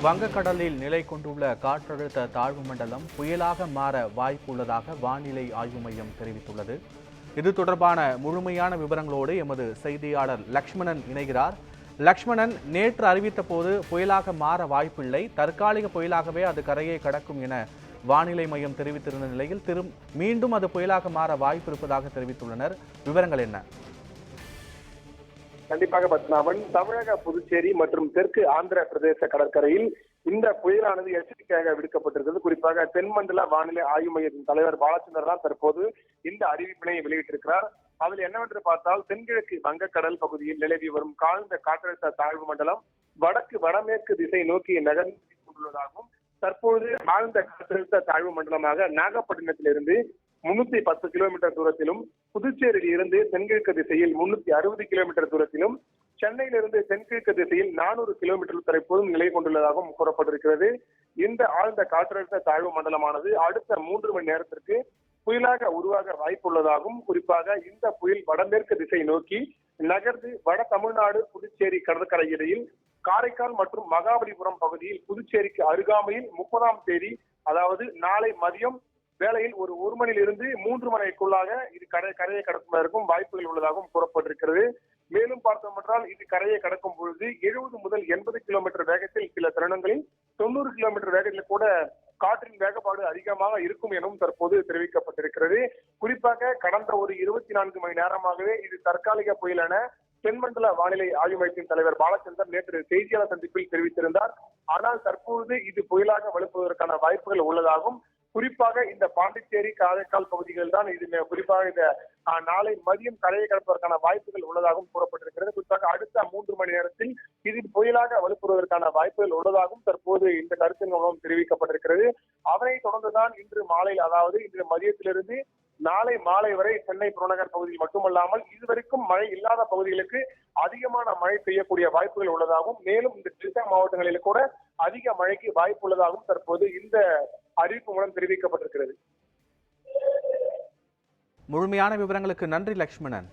வங்கக்கடலில் நிலை கொண்டுள்ள காற்றழுத்த தாழ்வு மண்டலம் புயலாக மாற வாய்ப்புள்ளதாக வானிலை ஆய்வு மையம் தெரிவித்துள்ளது. இது தொடர்பான முழுமையான விவரங்களோடு எமது செய்தியாளர் லக்ஷ்மணன் இணைகிறார். லக்ஷ்மணன், நேற்று அறிவித்த போது புயலாக மாற வாய்ப்பில்லை, தற்காலிக புயலாகவே அது கரையை கடக்கும் என வானிலை மையம் தெரிவித்திருந்த நிலையில் மீண்டும் அது புயலாக மாற வாய்ப்பு இருப்பதாக தெரிவித்துள்ளனர். விவரங்கள் என்ன? கண்டிப்பாக பத்மநாபன், தமிழக, புதுச்சேரி மற்றும் தெற்கு ஆந்திர பிரதேச கடற்கரையில் இந்த புயலானது எச்சரிக்கையாக விடுக்கப்பட்டிருக்கிறது. குறிப்பாக தென்மண்டல வானிலை ஆய்வு மையத்தின் தலைவர் பாலச்சந்திரன் தான் தற்போது இந்த அறிவிப்பினை வெளியிட்டிருக்கிறார். அதில் என்னவென்று பார்த்தால், தென்கிழக்கு வங்கக்கடல் பகுதியில் நிலவி வரும் காழ்ந்த காற்றழுத்த தாழ்வு மண்டலம் வடக்கு வடமேற்கு திசை நோக்கி நகர்ந்து கொண்டுள்ளதாகவும், தற்போது ஆழ்ந்த காற்றழுத்த தாழ்வு மண்டலமாக நாகப்பட்டினத்திலிருந்து 310 கிலோமீட்டர் தூரத்திலும், புதுச்சேரியில் இருந்து தென்கிழக்கு திசையில் 360 கிலோமீட்டர் தூரத்திலும், சென்னையிலிருந்து தென்கிழக்கு திசையில் 400 கிலோமீட்டர் தற்போதும் நிலை கொண்டுள்ளதாகவும் கூறப்பட்டிருக்கிறது. இந்த ஆழ்ந்த காற்றழுத்த தாழ்வு மண்டலமானது அடுத்த 3 மணி நேரத்திற்கு புயலாக உருவாக வாய்ப்புள்ளதாகவும், குறிப்பாக இந்த புயல் வடமேற்கு திசை நோக்கி நகர்ந்து வட தமிழ்நாடு புதுச்சேரி கடற்கரை இடையில் காரைக்கால் மற்றும் மகாபலிபுரம் பகுதியில் புதுச்சேரிக்கு அருகாமையில் 30ஆம் தேதி, அதாவது நாளை மதியம் வேளையில் ஒரு மணியிலிருந்து 3 மணிக்குள்ளாக இது கரையை கடக்கும் வாய்ப்புகள் உள்ளதாகவும் கூறப்பட்டிருக்கிறது. மேலும் பார்த்தோம் என்றால், இது கரையை கடக்கும் பொழுது 70 முதல் 80 கிலோமீட்டர் வேகத்தில், சில தருணங்களில் 90 கிலோமீட்டர் வேகத்தில் கூட காற்றின் வேகப்பாடு அதிகமாக இருக்கும் எனவும் தற்போது தெரிவிக்கப்பட்டிருக்கிறது. குறிப்பாக கடந்த ஒரு 24 மணி நேரமாகவே இது தற்காலிக புயல் என தென்மண்டல வானிலை ஆய்வு மையத்தின் தலைவர் பாலச்சந்தர் நேற்று செய்தியாளர் சந்திப்பில் தெரிவித்திருந்தார். ஆனால் தற்போது இது புயலாக வலுப்பதற்கான வாய்ப்புகள் உள்ளதாகவும், குறிப்பாக இந்த பாண்டிச்சேரி, காரைக்கால் பகுதிகள் தான் இது குறிப்பாக இந்த நாளை மதியம் கரையை கடப்பதற்கான வாய்ப்புகள் உள்ளதாகவும் கூறப்பட்டிருக்கிறது. குறிப்பாக அடுத்த 3 மணி நேரத்தில் இது புயலாக வலுப்பெறுவதற்கான வாய்ப்புகள் உள்ளதாகவும் தற்போது இந்த கருத்தின் மூலம் தெரிவிக்கப்பட்டிருக்கிறது. அதனைத் தொடர்ந்துதான் இன்று மாலை, அதாவது இன்று மதியத்திலிருந்து நாளை மாலை வரை சென்னை புறநகர் பகுதியில் மட்டுமல்லாமல் இதுவரைக்கும் மழை இல்லாத பகுதிகளுக்கு அதிகமான மழை பெய்யக்கூடிய வாய்ப்புகள் உள்ளதாகவும், மேலும் இந்த டெல்டா மாவட்டங்களில் கூட அதிக மழைக்கு வாய்ப்பு உள்ளதாகவும் தற்போது இந்த அறிவிப்பு மூலம் தெரிவிக்கப்பட்டிருக்கிறது. முழுமையான விவரங்களுக்கு நன்றி லக்ஷ்மணன்.